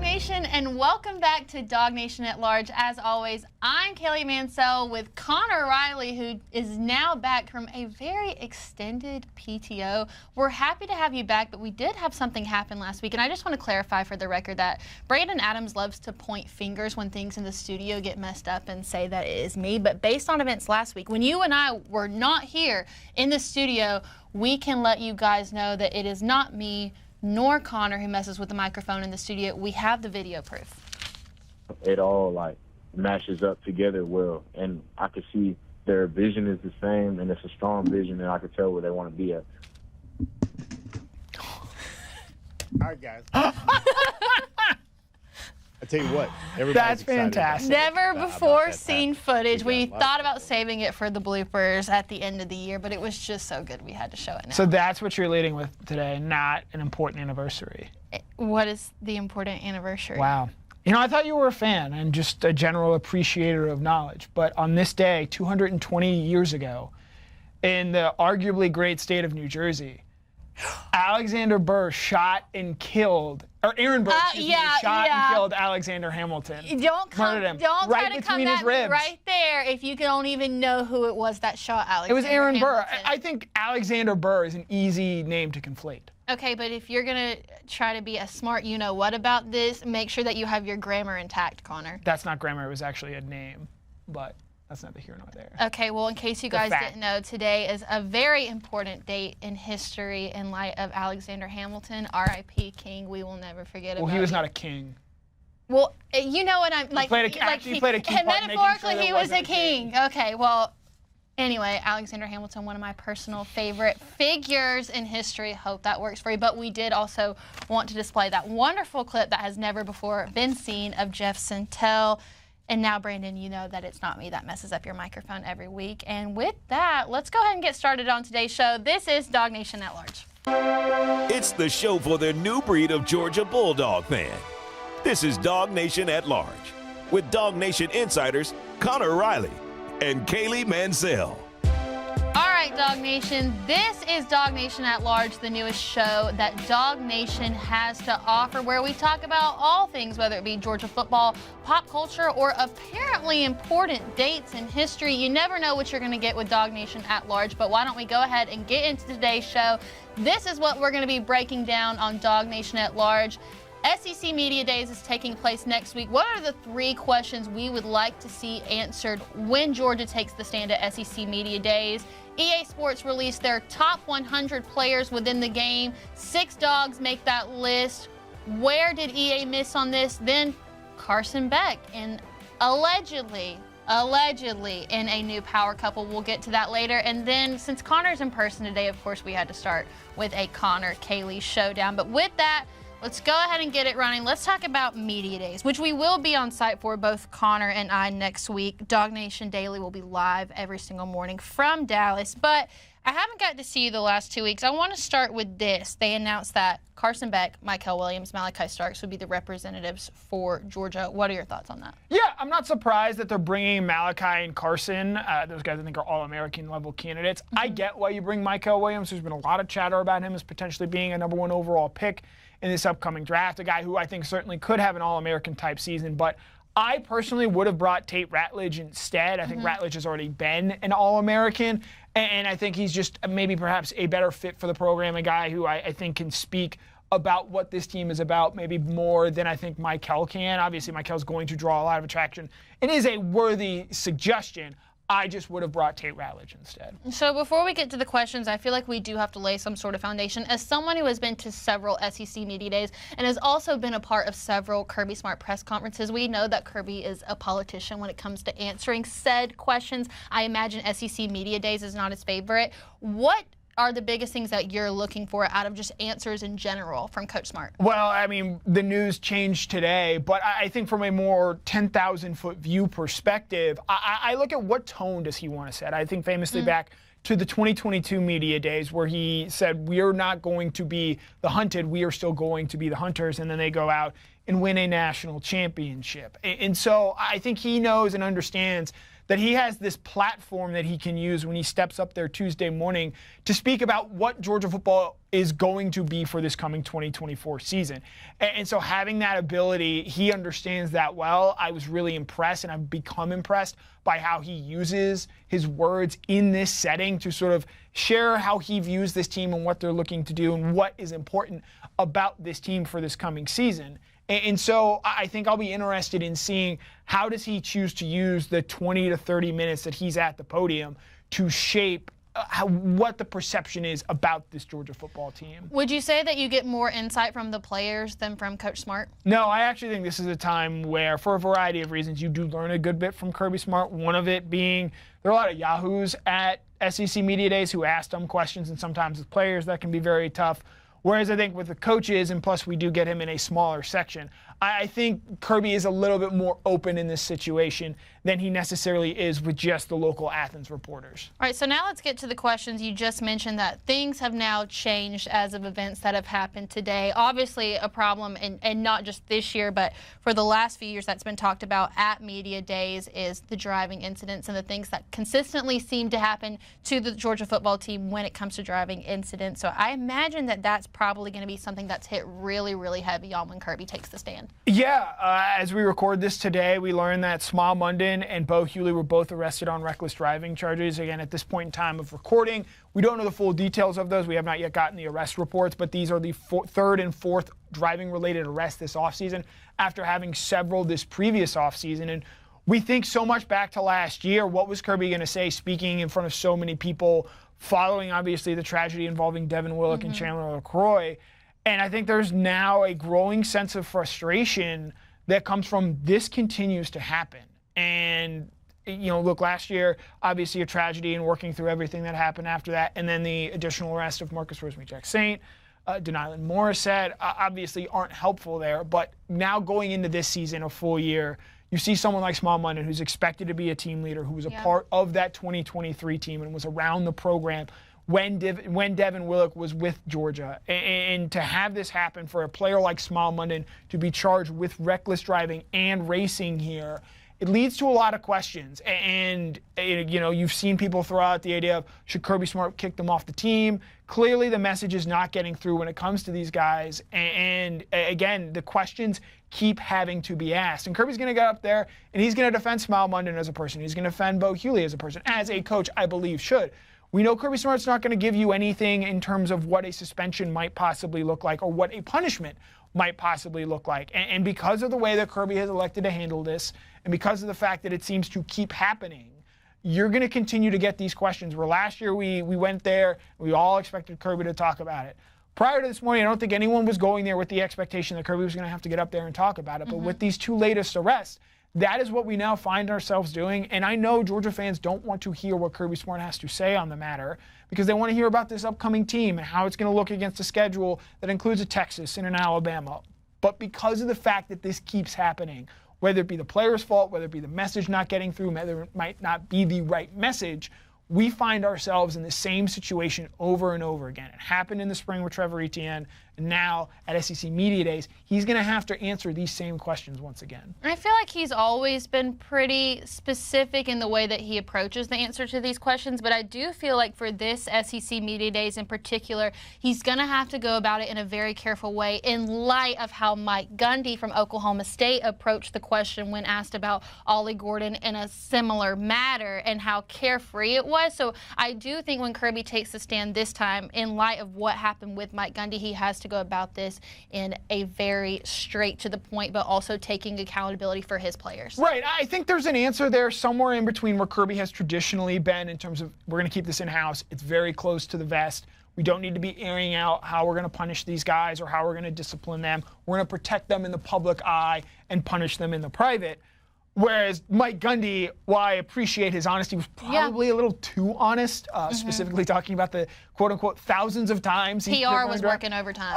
DawgNation, and welcome back to DawgNation at Large. As always, I'm Kaylee Mansell with Connor Riley, who is now back from a very extended PTO. We're happy to have you back, but we did have something happen last week, and I just want to clarify for the record that Brandon Adams loves to point fingers when things in the studio get messed up and say that it is me. But based on events last week, when you and I were not here in the studio, we can let you guys know that it is not me nor Connor who messes with the microphone in the studio. We have the video proof. It all like matches up together well, and I could see their vision is the same, and it's a strong vision, and I could tell where they want to be at. All right, guys. I tell you what, that's fantastic. Never before seen footage. We thought about saving it for the bloopers at the end of the year, but it was just so good we had to show it now. So that's what you're leading with today, not an important anniversary. What is the important anniversary? Wow. You know, I thought you were a fan and just a general appreciator of knowledge, but on this day, 220 years ago, in the arguably great state of New Jersey, Alexander Burr shot and killed, or Aaron Burr shot and killed Alexander Hamilton. Don't try to come at me right there if you don't even know who it was that shot Alexander. It was Aaron Hamilton. Burr. I think Alexander Burr is an easy name to conflate. Okay, but if you're going to try to be a smart you-know-what about this, make sure that you have your grammar intact, Connor. That's not grammar. It was actually a name, but that's neither here nor there. Okay, well, in case you guys didn't know, today is a very important date in history in light of Alexander Hamilton, R.I.P. King. We will never forget about him. Well, he was not a king. Well, you know what I'm like. He played a key part, metaphorically, he was a king. Okay, well, anyway, Alexander Hamilton, one of my personal favorite figures in history. Hope that works for you. But we did also want to display that wonderful clip that has never before been seen of Jeff Sentell. And now, Brandon, you know that it's not me that messes up your microphone every week. And with that, let's go ahead and get started on today's show. This is DawgNation at Large. It's the show for the new breed of Georgia Bulldog fan. This is DawgNation at Large with DawgNation insiders Connor Riley and Kaylee Mansell. All right, DawgNation, this is DawgNation at Large, the newest show that DawgNation has to offer, where we talk about all things, whether it be Georgia football, pop culture, or apparently important dates in history. You never know what you're going to get with DawgNation at Large, but why don't we go ahead and get into today's show. This is what we're going to be breaking down on DawgNation at Large. SEC Media Days is taking place next week. What are the 3 questions we would like to see answered when Georgia takes the stand at SEC Media Days? EA Sports released their top 100 players within the game. 6 Dogs make that list. Where did EA miss on this? Then Carson Beck and allegedly in a new power couple. We'll get to that later. And then since Connor's in person today, of course, we had to start with a Connor-Kaylee showdown. But with that, let's go ahead and get it running. Let's talk about Media Days, which we will be on site for, both Connor and I, next week. DawgNation Daily will be live every single morning from Dallas. But I haven't got to see you the last 2 weeks. I want to start with this. They announced that Carson Beck, Mykel Williams, Malachi Starks would be the representatives for Georgia. What are your thoughts on that? Yeah, I'm not surprised that they're bringing Malachi and Carson. Those guys I think are All-American level candidates. I get why you bring Mykel Williams. There's been a lot of chatter about him as potentially being a #1 overall pick in this upcoming draft, a guy who I think certainly could have an All-American type season. But I personally would have brought Tate Ratledge instead. I think Ratledge has already been an All-American, and I think he's just maybe perhaps a better fit for the program, a guy who I think can speak about what this team is about maybe more than I think Mykel can. Obviously, Mykel's going to draw a lot of attraction and is a worthy suggestion. I just would have brought Tate Ratledge instead. So before we get to the questions, I feel like we do have to lay some sort of foundation. As someone who has been to several SEC Media Days and has also been a part of several Kirby Smart press conferences, we know that Kirby is a politician when it comes to answering said questions. I imagine SEC Media Days is not his favorite. What are the biggest things that you're looking for out of just answers in general from Coach Smart? Well, I mean, the news changed today, but I think from a more 10,000-foot view perspective, I look at what tone does he want to set. I think famously back to the 2022 Media Days where he said, we are not going to be the hunted, we are still going to be the hunters, and then they go out and win a national championship. And so I think he knows and understands that he has this platform that he can use when he steps up there Tuesday morning to speak about what Georgia football is going to be for this coming 2024 season. And so having that ability, he understands that well. I was really impressed, and I've become impressed by how he uses his words in this setting to sort of share how he views this team and what they're looking to do and what is important about this team for this coming season. And so I think I'll be interested in seeing how does he choose to use the 20 to 30 minutes that he's at the podium to shape what the perception is about this Georgia football team. Would you say that you get more insight from the players than from Coach Smart? No, I actually think this is a time where, for a variety of reasons, you do learn a good bit from Kirby Smart. One of it being there are a lot of yahoos at SEC Media Days who ask dumb questions, and sometimes with players that can be very tough. Whereas I think with the coaches, and plus we do get him in a smaller section, I think Kirby is a little bit more open in this situation than he necessarily is with just the local Athens reporters. All right, so now let's get to the questions. You just mentioned that things have now changed as of events that have happened today. Obviously a problem, and not just this year, but for the last few years that's been talked about at media days is the driving incidents and the things that consistently seem to happen to the Georgia football team when it comes to driving incidents. So I imagine that that's probably going to be something that's hit really, really heavy on when Kirby takes the stand. Yeah, as we record this today, we learned that Small Munden and Bo Hewley were both arrested on reckless driving charges. Again, at this point in time of recording, we don't know the full details of those. We have not yet gotten the arrest reports, but these are the third and fourth driving-related arrests this offseason after having several this previous offseason. And we think so much back to last year. What was Kirby going to say speaking in front of so many people following, obviously, the tragedy involving Devin Willock and Chandler LaCroix? And I think there's now a growing sense of frustration that comes from this continues to happen. And, you know, look, last year, obviously a tragedy and working through everything that happened after that. And then the additional arrest of Marcus Rosemary-Jack-Saint, Denylin Morissette, obviously aren't helpful there. But now going into this season, a full year, you see someone like Small Munden who's expected to be a team leader, who was a part of that 2023 team and was around the program when Devin Willock was with Georgia. And to have this happen for a player like Small Munden to be charged with reckless driving and racing here, it leads to a lot of questions. And, you know, you've seen people throw out the idea of, should Kirby Smart kick them off the team? Clearly the message is not getting through when it comes to these guys. And again, the questions keep having to be asked. And Kirby's going to get up there and he's going to defend Small Munden as a person. He's going to defend Bo Hewley as a person, as a coach, I believe, should. We know Kirby Smart's not going to give you anything in terms of what a suspension might possibly look like or what a punishment might possibly look like. And because of the way that Kirby has elected to handle this, and because of the fact that it seems to keep happening, you're going to continue to get these questions. Where last year we went there, we all expected Kirby to talk about it. Prior to this morning, I don't think anyone was going there with the expectation that Kirby was going to have to get up there and talk about it. But with these two latest arrests, that is what we now find ourselves doing. And I know Georgia fans don't want to hear what Kirby Smart has to say on the matter because they want to hear about this upcoming team and how it's going to look against a schedule that includes a Texas and an Alabama. But because of the fact that this keeps happening, whether it be the player's fault, whether it be the message not getting through, whether it might not be the right message, we find ourselves in the same situation over and over again. It happened in the spring with Trevor Etienne, and now at SEC Media Days, he's going to have to answer these same questions once again. I feel like he's always been pretty specific in the way that he approaches the answer to these questions, but I do feel like for this SEC Media Days in particular, he's going to have to go about it in a very careful way in light of how Mike Gundy from Oklahoma State approached the question when asked about Ollie Gordon in a similar matter and how carefree it was. So I do think when Kirby takes the stand this time, in light of what happened with Mike Gundy, he has to go about this in a very straight to the point, but also taking accountability for his players. Right. I think there's an answer there somewhere in between where Kirby has traditionally been in terms of we're going to keep this in-house. It's very close to the vest. We don't need to be airing out how we're going to punish these guys or how we're going to discipline them. We're going to protect them in the public eye and punish them in the private. Whereas Mike Gundy, while I appreciate his honesty, was probably a little too honest, specifically talking about the quote-unquote thousands of times. PR was working overtime.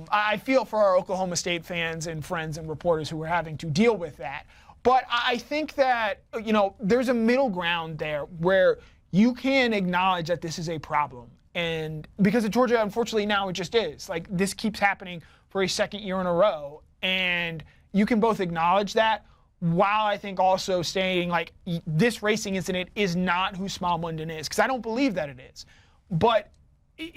I feel for our Oklahoma State fans and friends and reporters who were having to deal with that. But I think that, you know, there's a middle ground there where you can acknowledge that this is a problem. And because at Georgia, unfortunately, now it just is. Like, this keeps happening for a second year in a row. And you can both acknowledge that, while I think also saying, like, this racing incident is not who Smile Munden is, because I don't believe that it is. But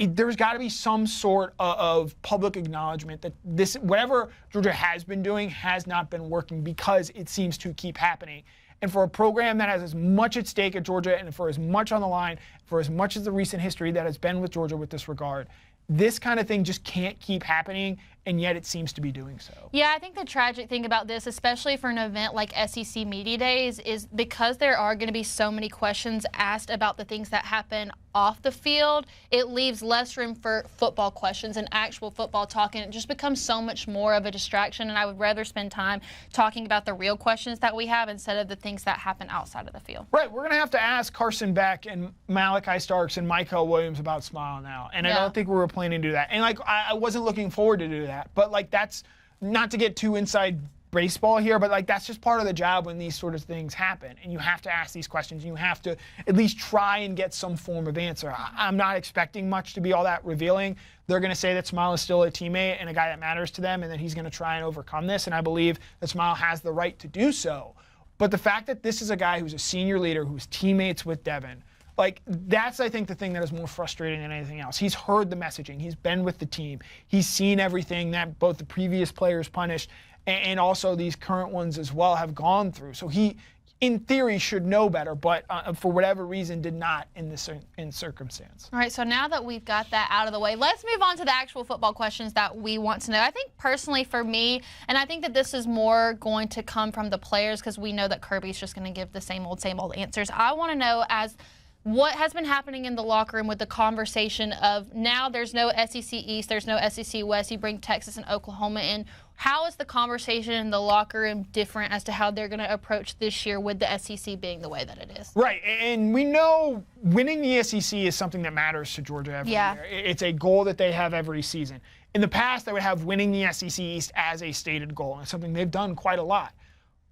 there's got to be some sort of public acknowledgement that this, whatever Georgia has been doing, has not been working, because it seems to keep happening. And for a program that has as much at stake at Georgia, and for as much on the line, for as much as the recent history that has been with Georgia with this regard, this kind of thing just can't keep happening, and yet it seems to be doing so. Yeah, I think the tragic thing about this, especially for an event like SEC Media Days, is because there are going to be so many questions asked about the things that happen off the field, it leaves less room for football questions and actual football talk, and it just becomes so much more of a distraction, and I would rather spend time talking about the real questions that we have instead of the things that happen outside of the field. Right, we're going to have to ask Carson Beck and Malachi Starks and Michael Williams about Smile now, and I don't think we were planning to do that. And, like, I wasn't looking forward to do that, but, like, that's not to get too inside baseball here, but, like, that's just part of the job when these sort of things happen, and you have to ask these questions, and you have to at least try and get some form of answer. I'm not expecting much to be all that revealing. They're going to say that Smile is still a teammate and a guy that matters to them, and that he's going to try and overcome this, and I believe that Smile has the right to do so. But the fact that this is a guy who's a senior leader, who's teammates with Devin, like, that's, I think, the thing that is more frustrating than anything else. He's heard the messaging. He's been with the team. He's seen everything that both the previous players punished and also these current ones as well have gone through. So he, in theory, should know better, but for whatever reason did not in this circumstance. All right, so now that we've got that out of the way, let's move on to the actual football questions that we want to know. I think personally for me, and I think that this is more going to come from the players because we know that Kirby's just going to give the same old answers. I want to know, as what has been happening in the locker room with the conversation of now there's no SEC East, there's no SEC West, you bring Texas and Oklahoma in. How is the conversation in the locker room different as to how they're going to approach this year with the SEC being the way that it is? Right, and we know winning the SEC is something that matters to Georgia every year. It's a goal that they have every season. In the past, they would have winning the SEC East as a stated goal, and it's something they've done quite a lot.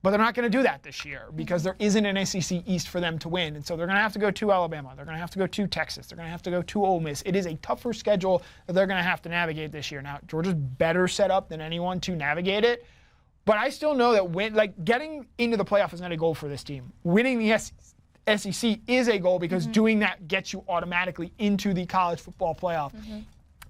But they're not going to do that this year because there isn't an SEC East for them to win. And so they're going to have to go to Alabama. They're going to have to go to Texas. They're going to have to go to Ole Miss. It is a tougher schedule that they're going to have to navigate this year. Now, Georgia's better set up than anyone to navigate it. But I still know that getting into the playoff is not a goal for this team. Winning the SEC is a goal because doing that gets you automatically into the college football playoff.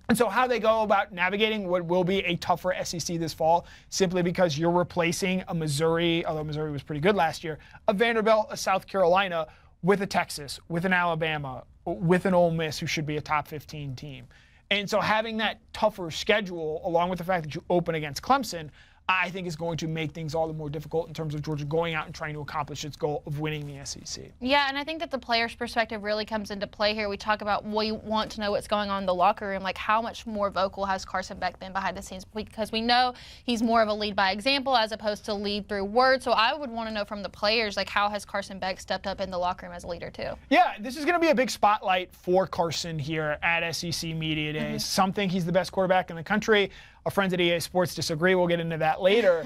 And so how they go about navigating what will be a tougher SEC this fall, simply because you're replacing a Missouri, although Missouri was pretty good last year, a Vanderbilt, a South Carolina, with a Texas, with an Alabama, with an Ole Miss, who should be a top 15 team. And so having that tougher schedule, along with the fact that you open against Clemson, I think is going to make things all the more difficult in terms of Georgia going out and trying to accomplish its goal of winning the SEC. Yeah, and I think that the player's perspective really comes into play here. We talk about we want to know what's going on in the locker room, like how much more vocal has Carson Beck been behind the scenes, because we know he's more of a lead by example as opposed to lead through words. So I would want to know from the players, like, how has Carson Beck stepped up in the locker room as a leader too? Yeah, this is going to be a big spotlight for Carson here at SEC Media Days. Some think he's the best quarterback in the country. Our friends at UGA Sports disagree. We'll get into that later.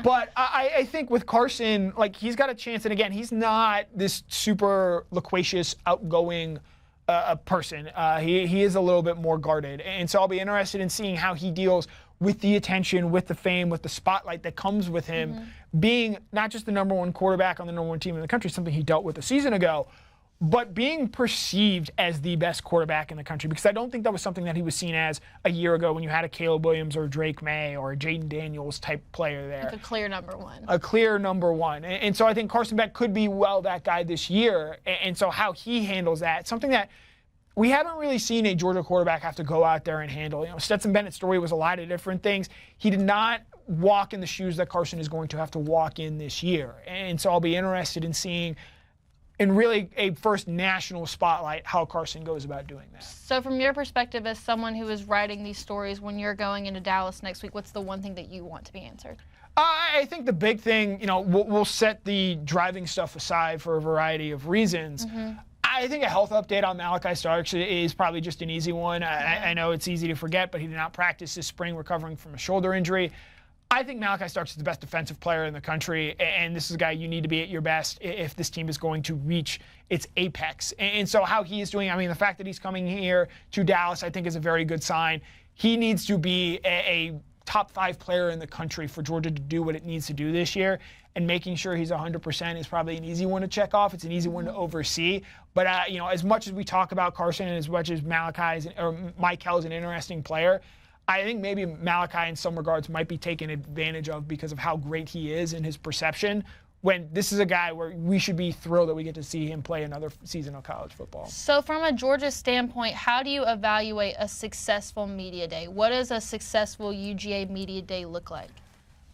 But I think with Carson, like, he's got a chance. And again, he's not this super loquacious, outgoing person. He is a little bit more guarded. And so I'll be interested in seeing how he deals with the attention, with the fame, with the spotlight that comes with him being not just the #1 quarterback on the #1 team in the country, something he dealt with a season ago, but being perceived as the best quarterback in the country, because I don't think that was something that he was seen as a year ago when you had a Caleb Williams or a Drake May or a Jaden Daniels type player there. Like a clear #1. A clear #1. And so I think Carson Beck could be, that guy this year. And so how he handles that, something that we haven't really seen a Georgia quarterback have to go out there and handle. You know, Stetson Bennett's story was a lot of different things. He did not walk in the shoes that Carson is going to have to walk in this year. And so I'll be interested in seeing, in really a first national spotlight, how Carson goes about doing that. So from your perspective as someone who is writing these stories, when you're going into Dallas next week, what's the one thing that you want to be answered? I think the big thing, we'll set the driving stuff aside for a variety of reasons. I think a health update on Malachi Starks is probably just an easy one. I know it's easy to forget, but he did not practice this spring recovering from a shoulder injury. I think Malachi Starks is the best defensive player in the country, and this is a guy you need to be at your best if this team is going to reach its apex. And so how he is doing, the fact that he's coming here to Dallas, I think is a very good sign. He needs to be a top 5 player in the country for Georgia to do what it needs to do this year. And making sure he's 100% is probably an easy one to check off. It's an easy one to oversee. But as much as we talk about Carson and as much as Mikel is an interesting player, I think maybe Malachi in some regards might be taken advantage of because of how great he is in his perception. When this is a guy where we should be thrilled that we get to see him play another season of college football. So from a Georgia standpoint, how do you evaluate a successful media day? What does a successful UGA media day look like?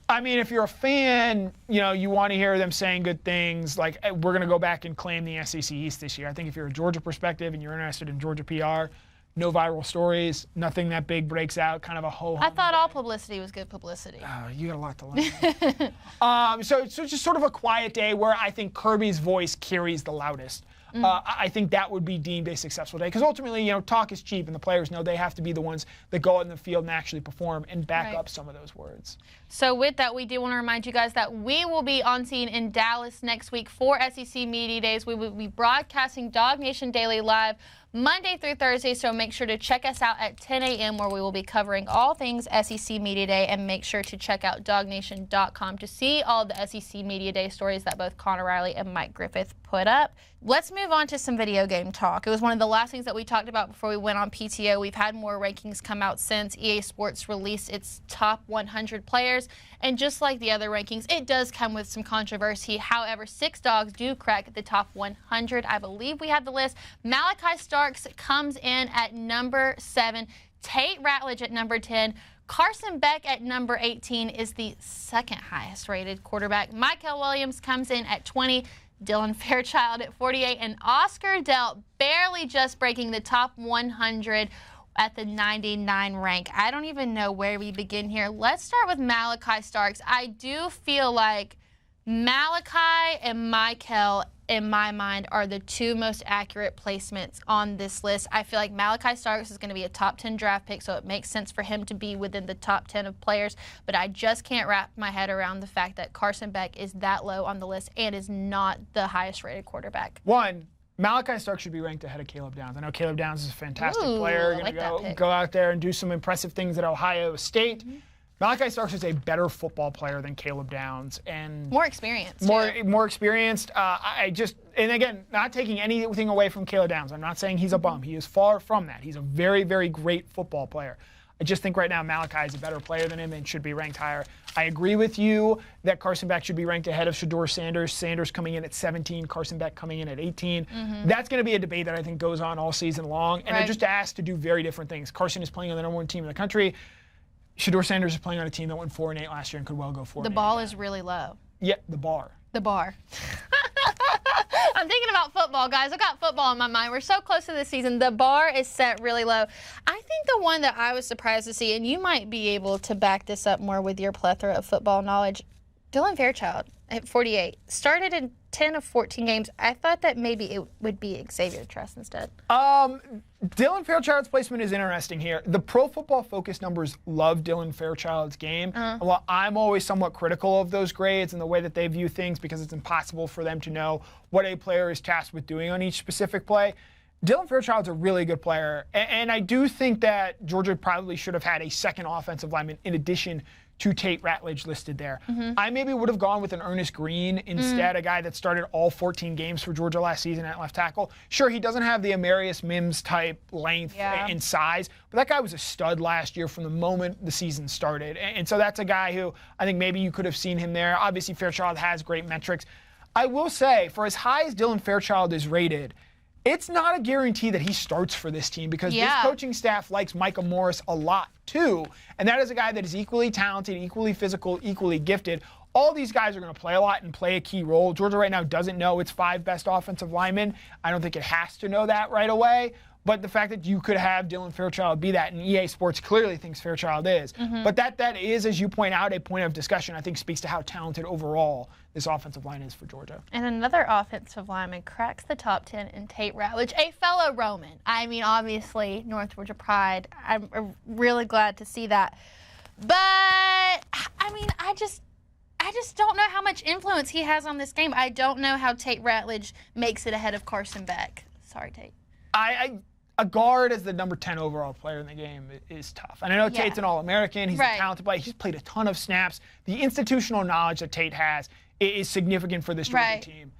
I mean, if you're a fan, you want to hear them saying good things, like we're going to go back and claim the SEC East this year. I think if you're a Georgia perspective and you're interested in Georgia PR, no viral stories, nothing that big breaks out, kind of a ho-hum. I thought all publicity was good publicity. You got a lot to learn. So it's just sort of a quiet day where I think Kirby's voice carries the loudest. I think that would be deemed a successful day because ultimately, talk is cheap, and the players know they have to be the ones that go out in the field and actually perform and back up some of those words. So with that, we do want to remind you guys that we will be on scene in Dallas next week for SEC Media Days. We will be broadcasting DawgNation Daily Live Monday through Thursday, so make sure to check us out at 10 a.m. where we will be covering all things SEC Media Day, and make sure to check out DawgNation.com to see all the SEC Media Day stories that both Connor Riley and Mike Griffith put up. Let's move on to some video game talk. It was one of the last things that we talked about before we went on PTO. We've had more rankings come out since EA Sports released its top 100 players, and just like the other rankings, it does come with some controversy. However, 6 dogs do crack the top 100. I believe we have the list. Malachi Starks comes in at number 7. Tate Ratledge at number 10. Carson Beck at number 18 is the second highest rated quarterback. Mikel Williams comes in at 20. Dylan Fairchild at 48. And Oscar Dell barely just breaking the top 100 at the 99 rank. I don't even know where we begin here. Let's start with Malachi Starks. I do feel like Malachi and Mikel, in my mind, are the 2 most accurate placements on this list. I feel like Malachi Starks is going to be a top 10 draft pick, so it makes sense for him to be within the top 10 of players, but I just can't wrap my head around the fact that Carson Beck is that low on the list and is not the highest rated quarterback. One, Malachi Starks should be ranked ahead of Caleb Downs. I know Caleb Downs is a fantastic player. Going to go out there and do some impressive things at Ohio State. Malachi Starks is a better football player than Caleb Downs, and more experienced. More experienced. And again, not taking anything away from Caleb Downs. I'm not saying he's a bum. He is far from that. He's a very, very great football player. I just think right now Malachi is a better player than him and should be ranked higher. I agree with you that Carson Beck should be ranked ahead of Shedeur Sanders. Sanders coming in at 17, Carson Beck coming in at 18. That's going to be a debate that I think goes on all season long, and they're just asked to do very different things. Carson is playing on the #1 team in the country. Shedeur Sanders is playing on a team that went 4-8 last year and could well go 4-8. The ball is really low. Yeah, the bar. The bar. I'm thinking about football, guys. I got football in my mind. We're so close to the season. The bar is set really low. I think the one that I was surprised to see, and you might be able to back this up more with your plethora of football knowledge, Dylan Fairchild at 48. Started in 10 of 14 games. I thought that maybe it would be Xavier Truss instead. Dylan Fairchild's placement is interesting here. The Pro Football Focus numbers love Dylan Fairchild's game. While I'm always somewhat critical of those grades and the way that they view things because it's impossible for them to know what a player is tasked with doing on each specific play, Dylan Fairchild's a really good player. And I do think that Georgia probably should have had a second offensive lineman in addition to Tate Ratledge listed there. I maybe would have gone with an Ernest Green instead, a guy that started all 14 games for Georgia last season at left tackle. Sure, he doesn't have the Amarius Mims type length and size, but that guy was a stud last year from the moment the season started. And so that's a guy who I think maybe you could have seen him there. Obviously, Fairchild has great metrics. I will say, for as high as Dylan Fairchild is rated, it's not a guarantee that he starts for this team because this coaching staff likes Micah Morris a lot too. And that is a guy that is equally talented, equally physical, equally gifted. All these guys are going to play a lot and play a key role. Georgia right now doesn't know its 5 best offensive linemen. I don't think it has to know that right away. But the fact that you could have Dylan Fairchild be that, and EA Sports clearly thinks Fairchild is. But that is, as you point out, a point of discussion, I think speaks to how talented overall this offensive line is for Georgia. And another offensive lineman cracks the top 10 in Tate Ratledge, a fellow Roman. I mean, obviously, North Georgia pride. I'm really glad to see that. But, I mean, I just don't know how much influence he has on this game. I don't know how Tate Ratledge makes it ahead of Carson Beck. Sorry, Tate. a guard as the number 10 overall player in the game is tough. And I know Tate's an All-American. He's a talented player. He's played a ton of snaps. The institutional knowledge that Tate has is significant for this Georgia team.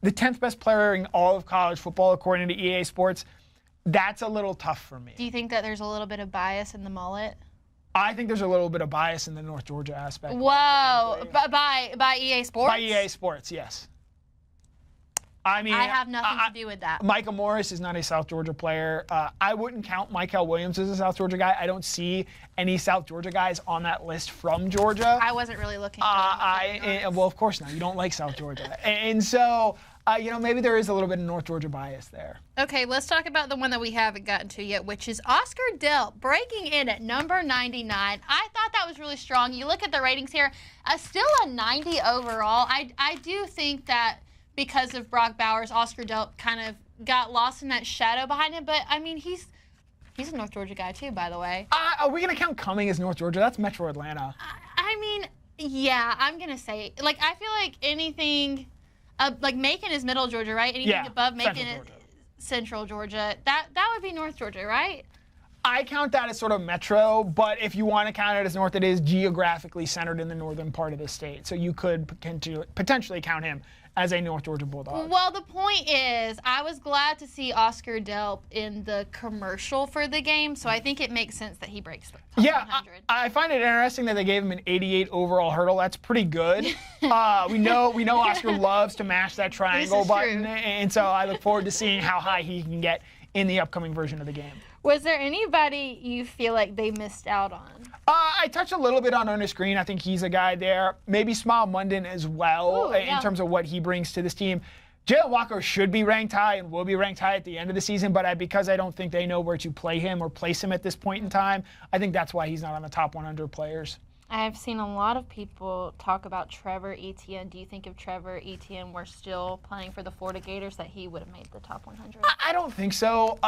The 10th best player in all of college football, according to EA Sports, that's a little tough for me. Do you think that there's a little bit of bias in the mullet? I think there's a little bit of bias in the North Georgia aspect. Whoa, by EA Sports? By EA Sports, yes. I mean, I have nothing to do with that. Micah Morris is not a South Georgia player. I wouldn't count Michael Williams as a South Georgia guy. I don't see any South Georgia guys on that list from Georgia. I wasn't really looking. Well, of course not. You don't like South Georgia, and so maybe there is a little bit of North Georgia bias there. Okay, let's talk about the one that we haven't gotten to yet, which is Oscar Delp breaking in at number 99. I thought that was really strong. You look at the ratings here, still a 90 overall. I do think that, because of Brock Bowers, Oscar Delp kind of got lost in that shadow behind him. But, I mean, he's a North Georgia guy, too, by the way. Are we going to count Cumming as North Georgia? That's Metro Atlanta. I mean, yeah, I'm going to say, like, I feel like anything, like Macon is Middle Georgia, right? Anything above Macon is Central Georgia. That would be North Georgia, right? I count that as sort of Metro, but if you want to count it as North, it is geographically centered in the northern part of the state. So you could potentially count him as a North Georgia Bulldog. Well, the point is, I was glad to see Oscar Delp in the commercial for the game, so I think it makes sense that he breaks the top 100. I find it interesting that they gave him an 88 overall hurdle. That's pretty good. we know Oscar loves to mash that triangle button, and so I look forward to seeing how high he can get in the upcoming version of the game. Was there anybody you feel like they missed out on? I touched a little bit on Ernest Green. I think he's a guy there. Maybe Smile Munden as well. Ooh, in terms of what he brings to this team. Jalen Walker should be ranked high and will be ranked high at the end of the season, but because I don't think they know where to play him or place him at this point in time, I think that's why he's not on the top 100 players. I've seen a lot of people talk about Trevor Etienne. Do you think if Trevor Etienne were still playing for the Florida Gators that he would have made the top 100? I don't think so.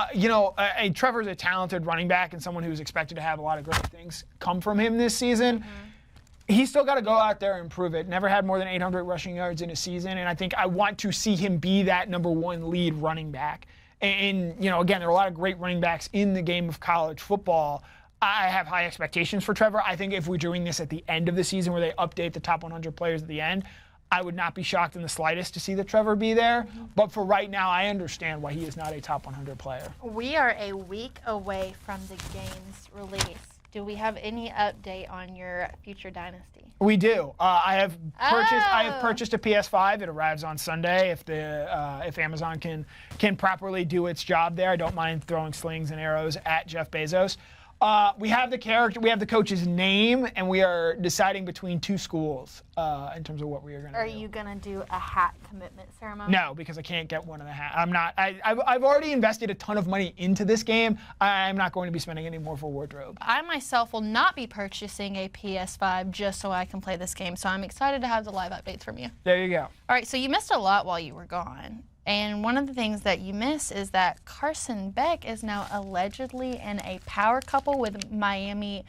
Trevor's a talented running back and someone who's expected to have a lot of great things come from him this season. Mm-hmm. He's still got to go out there and prove it. Never had more than 800 rushing yards in a season, and I think I want to see him be that number one lead running back. And again, there are a lot of great running backs in the game of college football. I have high expectations for Trevor. I think if we're doing this at the end of the season where they update the top 100 players at the end, I would not be shocked in the slightest to see that Trevor be there. Mm-hmm. But for right now, I understand why he is not a top 100 player. We are a week away from the game's release. Do we have any update on your future dynasty? We do. I have purchased a PS5. It arrives on Sunday. If Amazon can properly do its job there, I don't mind throwing slings and arrows at Jeff Bezos. We have the character, we have the coach's name, and we are deciding between two schools in terms of what we are going to do. Are you going to do a hat commitment ceremony? No, because I can't get one of the hats. I'm not. I've already invested a ton of money into this game. I'm not going to be spending any more for wardrobe. I myself will not be purchasing a PS5 just so I can play this game. So I'm excited to have the live updates from you. There you go. All right, so you missed a lot while you were gone. And one of the things that you miss is that Carson Beck is now allegedly in a power couple with Miami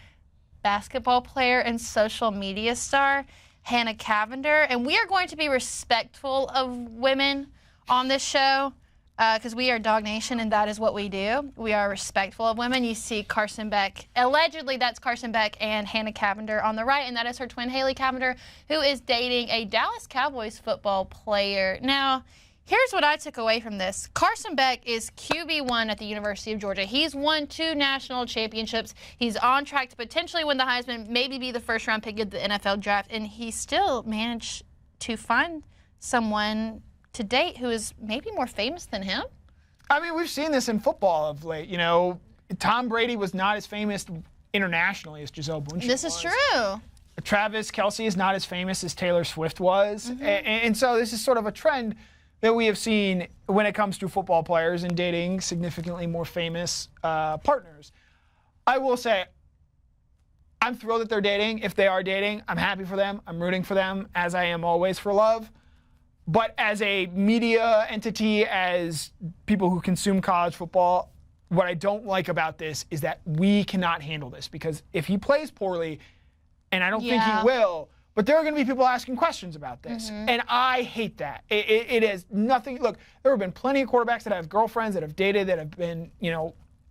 basketball player and social media star Hannah Cavender. And we are going to be respectful of women on this show because we are DawgNation and that is what we do. We are respectful of women. You see Carson Beck, allegedly that's Carson Beck and Hannah Cavender on the right, and that is her twin Haley Cavender, who is dating a Dallas Cowboys football player. Now, here's what I took away from this. Carson Beck is QB1 at the University of Georgia. He's won 2 national championships. He's on track to potentially win the Heisman, maybe be the first-round pick of the NFL draft, and he still managed to find someone to date who is maybe more famous than him. I mean, we've seen this in football of late. Tom Brady was not as famous internationally as Gisele Bündchen This is true. Travis Kelce is not as famous as Taylor Swift was. Mm-hmm. And so this is sort of a trend that we have seen when it comes to football players and dating significantly more famous partners. I will say, I'm thrilled that they're dating. If they are dating, I'm happy for them. I'm rooting for them, as I am always for love. But as a media entity, as people who consume college football, what I don't like about this is that we cannot handle this. Because if he plays poorly, and I don't think he will, But there are going to be people asking questions about this, and I hate that. It is nothing. Look, there have been plenty of quarterbacks that have girlfriends, that have dated, that have been,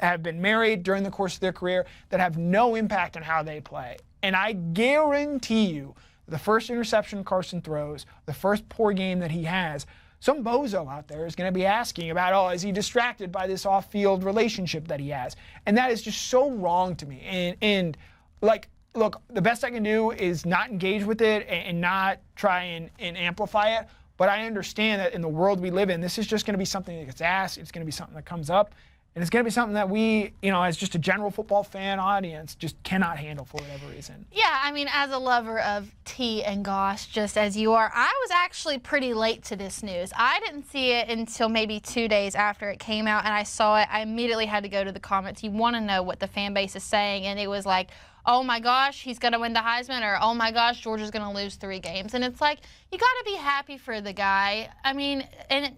have been married during the course of their career that have no impact on how they play. And I guarantee you, the first interception Carson throws, the first poor game that he has, some bozo out there is going to be asking about, oh, is he distracted by this off-field relationship that he has? And that is just so wrong to me. And like, look, the best I can do is not engage with it and not try and amplify it. But I understand that in the world we live in, this is just going to be something that gets asked. It's going to be something that comes up. And it's going to be something that we, as just a general football fan audience, just cannot handle for whatever reason. Yeah, I mean, as a lover of tea and goss, just as you are, I was actually pretty late to this news. I didn't see it until maybe 2 days after it came out, and I saw it. I immediately had to go to the comments. You want to know what the fan base is saying, and it was like, oh my gosh, he's going to win the Heisman, or oh my gosh, Georgia's going to lose 3 games. And it's like, you got to be happy for the guy. I mean, and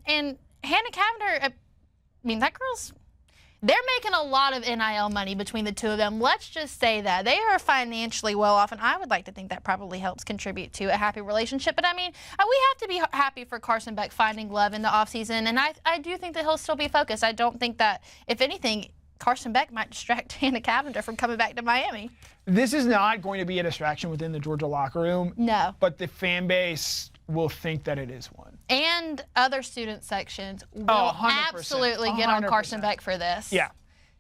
Hannah Cavender, that girl's... They're making a lot of NIL money between the two of them. Let's just say that. They are financially well off, and I would like to think that probably helps contribute to a happy relationship. But, we have to be happy for Carson Beck finding love in the offseason, and I do think that he'll still be focused. I don't think that, if anything, Carson Beck might distract Hannah Cavender from coming back to Miami. This is not going to be a distraction within the Georgia locker room. No. But the fan base will think that it is one. And other student sections will 100%, absolutely get on Carson Beck for this. Yeah.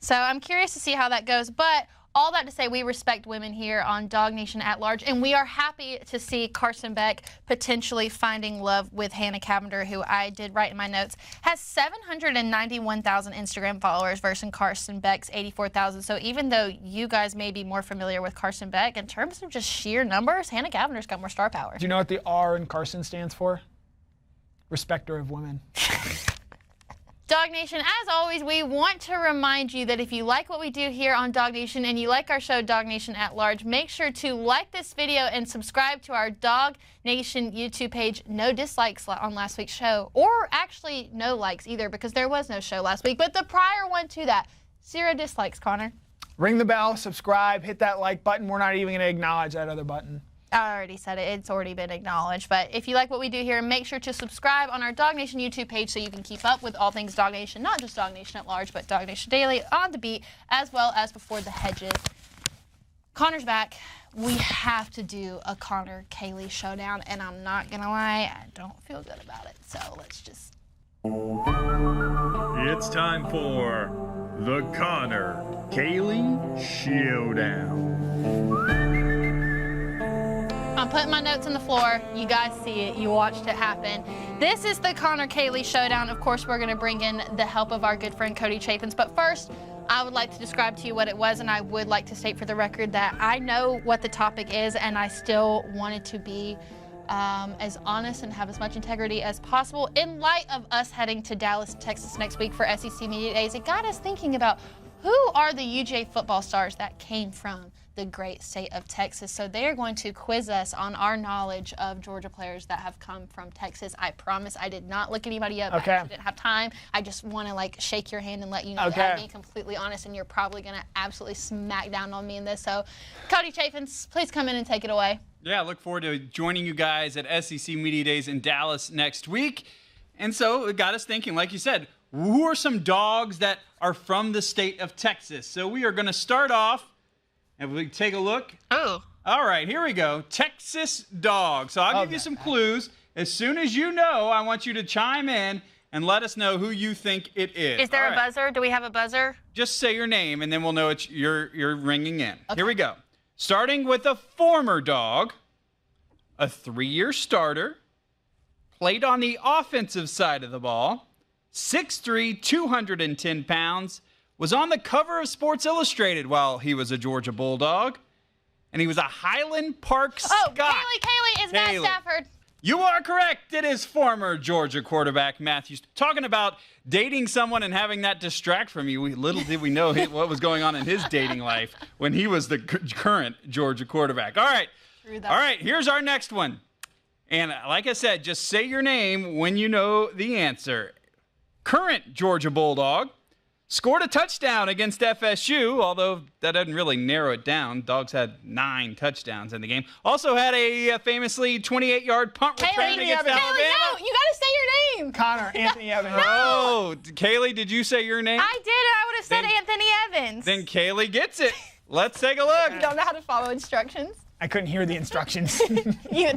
So I'm curious to see how that goes. But all that to say, we respect women here on DawgNation at large, and we are happy to see Carson Beck potentially finding love with Hannah Cavender, who I did write in my notes, has 791,000 Instagram followers versus Carson Beck's 84,000. So even though you guys may be more familiar with Carson Beck, in terms of just sheer numbers, Hannah Cavender's got more star power. Do you know what the R in Carson stands for? Respecter of women. DawgNation, as always, we want to remind you that if you like what we do here on DawgNation and you like our show DawgNation at Large, make sure to like this video and subscribe to our DawgNation YouTube page. No dislikes on last week's show, or actually no likes either, because there was no show last week, but the prior one to that. 0 dislikes, Connor. Ring the bell, subscribe, hit that like button. We're not even going to acknowledge that other button. I already said it. It's already been acknowledged. But if you like what we do here, make sure to subscribe on our DawgNation YouTube page so you can keep up with all things DawgNation, not just DawgNation at large, but DawgNation Daily, On the Beat, as well as Before the Hedges. Connor's back. We have to do a Connor-Kaylee showdown, and I'm not going to lie, I don't feel good about it. So let's just... It's time for the Connor-Kaylee Showdown. I'm putting my notes on the floor. You guys see it. You watched it happen. This is the Connor-Kaylee showdown. Of course, we're going to bring in the help of our good friend Cody Chaffins. But first, I would like to describe to you what it was, and I would like to state for the record that I know what the topic is, and I still wanted to be as honest and have as much integrity as possible. In light of us heading to Dallas, Texas next week for SEC Media Days, it got us thinking about who are the UGA football stars that came from the great state of Texas. So they are going to quiz us on our knowledge of Georgia players that have come from Texas. I promise I did not look anybody up. Okay. I didn't have time. I just want to shake your hand and let you know that I'm being completely honest, and you're probably going to absolutely smack down on me in this. So Cody Chaffins, please come in and take it away. Yeah, I look forward to joining you guys at SEC Media Days in Dallas next week. And so it got us thinking, like you said, who are some dogs that are from the state of Texas? So we are going to start off, and we take a look. Oh. All right, here we go. Texas dog. So I'll give you some clues. As soon as you know, I want you to chime in and let us know who you think it is. Is there a buzzer? Do we have a buzzer? Just say your name, and then we'll know you're ringing in. Okay. Here we go. Starting with a former dog, a 3-year starter, played on the offensive side of the ball, 6'3", 210 pounds, was on the cover of Sports Illustrated while he was a Georgia Bulldog, and he was a Highland Park Scot. Kaylee, it's Matt Stafford. You are correct. It is former Georgia quarterback Matthews. Talking about dating someone and having that distract from you, little did we know what was going on in his dating life when he was the current Georgia quarterback. All right. All right, here's our next one. And like I said, just say your name when you know the answer. Current Georgia Bulldog, scored a touchdown against FSU, although that doesn't really narrow it down. Dogs had 9 touchdowns in the game. Also had a famously 28-yard punt return against Alabama. Kaylee, no, you got to say your name. Connor, Anthony Evans. Oh, Kaylee, did you say your name? I did, and I would have said Anthony Evans. Then Kaylee gets it. Let's take a look. You don't know how to follow instructions. I couldn't hear the instructions. Ding, ding, ding,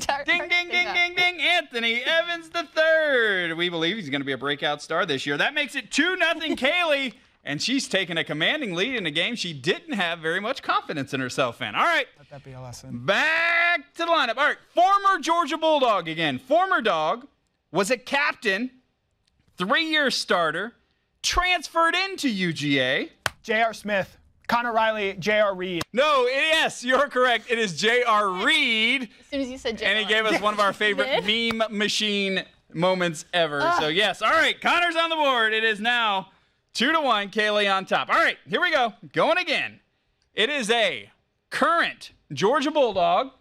ding, ding. Anthony Evans III. We believe he's going to be a breakout star this year. That makes it 2-0 Kaylee. And she's taken a commanding lead in a game she didn't have very much confidence in herself in. All right. Let that be a lesson. Back to the lineup. All right. Former Georgia Bulldog again. Former Dog. Was a captain. 3-year starter. Transferred into UGA. J.R. Smith. Connor Riley, J.R. Reed. No, yes, you're correct. It is J.R. Reed. As soon as you said J.R. And he gave us one of our favorite meme machine moments ever. So, yes. All right. Connor's on the board. It is now 2-1, Kaylee on top. All right, here we go. Going again. It is a current Georgia Bulldog.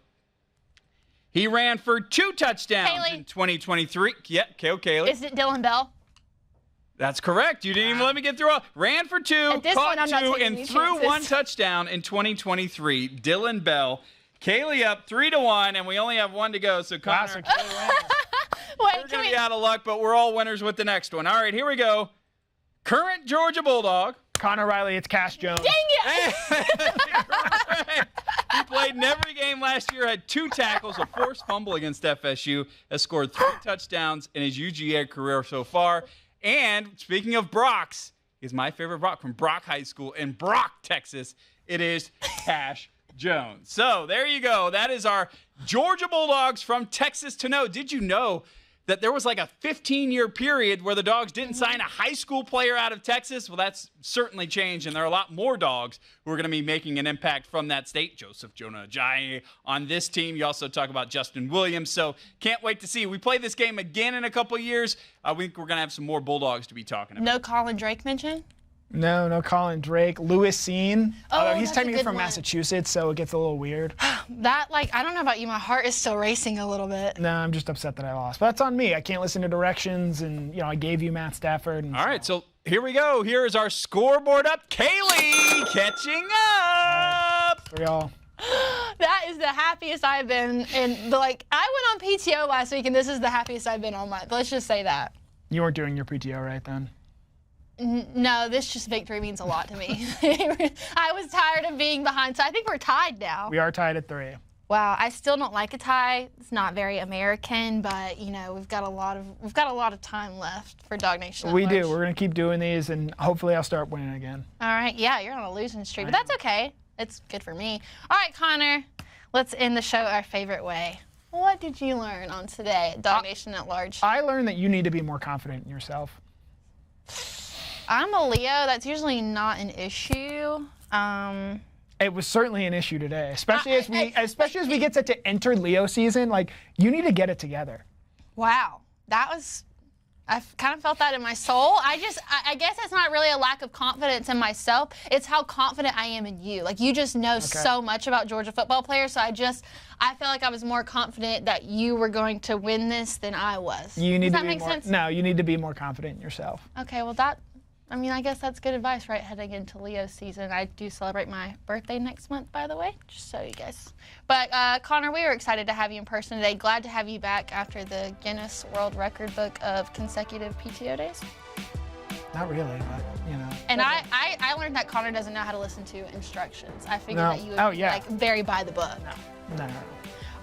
He ran for 2 touchdowns in 2023. Yeah, Kaylee. Is it Dylan Bell? That's correct. You didn't even let me get through all. Ran for 2, caught 2, and threw 1 touchdown in 2023. Dylan Bell. Kaylee up 3-1, and we only have 1 to go. So Connor, we're going to be out of luck, but we're all winners with the next one. All right, here we go. Current Georgia Bulldog. Connor Riley, it's Cash Jones. Dang it! He played in every game last year, had 2 tackles, a forced fumble against FSU, has scored 3 touchdowns in his UGA career so far. And speaking of Brocks, he's my favorite Brock from Brock High School in Brock, Texas. It is Cash Jones. So there you go. That is our Georgia Bulldogs from Texas to know. Did you know that there was like a 15-year period where the Dogs didn't sign a high school player out of Texas? Well, that's certainly changed, and there are a lot more Dogs who are going to be making an impact from that state. Joseph Jonah Ajayi on this team. You also talk about Justin Williams, so can't wait to see. We play this game again in a couple years. I think we're going to have some more Bulldogs to be talking about. No Colin Drake mention? No Colin Drake. Lewis Seen. Although he's technically from one. Massachusetts, so it gets a little weird. That, I don't know about you, my heart is still racing a little bit. No, I'm just upset that I lost. But that's on me. I can't listen to directions, and, I gave you Matt Stafford. And all right, so here we go. Here is our scoreboard up. Kaylee catching up. For y'all. That is the happiest I've been in, I went on PTO last week, and this is the happiest I've been all month. Let's just say that. You weren't doing your PTO right then. No, this just victory means a lot to me. I was tired of being behind, so I think we're tied now. We are tied at 3. Wow, I still don't like a tie. It's not very American, but we've got a lot of time left for DawgNation. We do. We're gonna keep doing these, and hopefully I'll start winning again. All right, yeah, you're on a losing streak, but that's okay. It's good for me. All right, Connor, let's end the show our favorite way. What did you learn on today at DawgNation at Large? I learned that you need to be more confident in yourself. I'm a Leo. That's usually not an issue. It was certainly an issue today, especially as we get set to enter Leo season. You need to get it together. Wow, I kind of felt that in my soul. I guess it's not really a lack of confidence in myself. It's how confident I am in you. You just know so much about Georgia football players, so I felt like I was more confident that you were going to win this than I was. Does that make sense? No, you need to be more confident in yourself. Okay, well I guess that's good advice, right, heading into Leo season. I do celebrate my birthday next month, by the way, just so you guys. But, Connor, we were excited to have you in person today. Glad to have you back after the Guinness World Record book of consecutive PTO days. Not really, but, And I learned that Connor doesn't know how to listen to instructions. I figured that you would be, very by the book. No.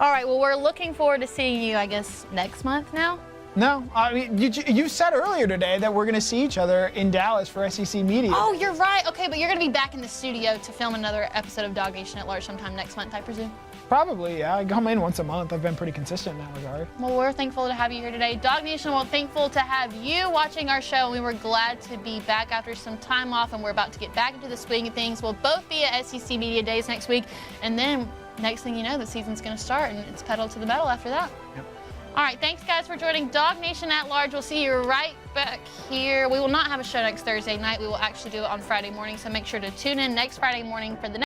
All right, well, we're looking forward to seeing you, I guess, next month now. No, I mean, you said earlier today that we're going to see each other in Dallas for SEC Media. Oh, you're right. Okay, but you're going to be back in the studio to film another episode of DawgNation at Large sometime next month, I presume? Probably, yeah. I come in once a month. I've been pretty consistent in that regard. Well, we're thankful to have you here today. DawgNation, we're thankful to have you watching our show. We were glad to be back after some time off, and we're about to get back into the swing of things. We'll both be at SEC Media Days next week, and then next thing you know, the season's going to start, and it's pedal to the metal after that. Yep. All right, thanks, guys, for joining DawgNation at Large. We'll see you right back here. We will not have a show next Thursday night. We will actually do it on Friday morning, so make sure to tune in next Friday morning for the next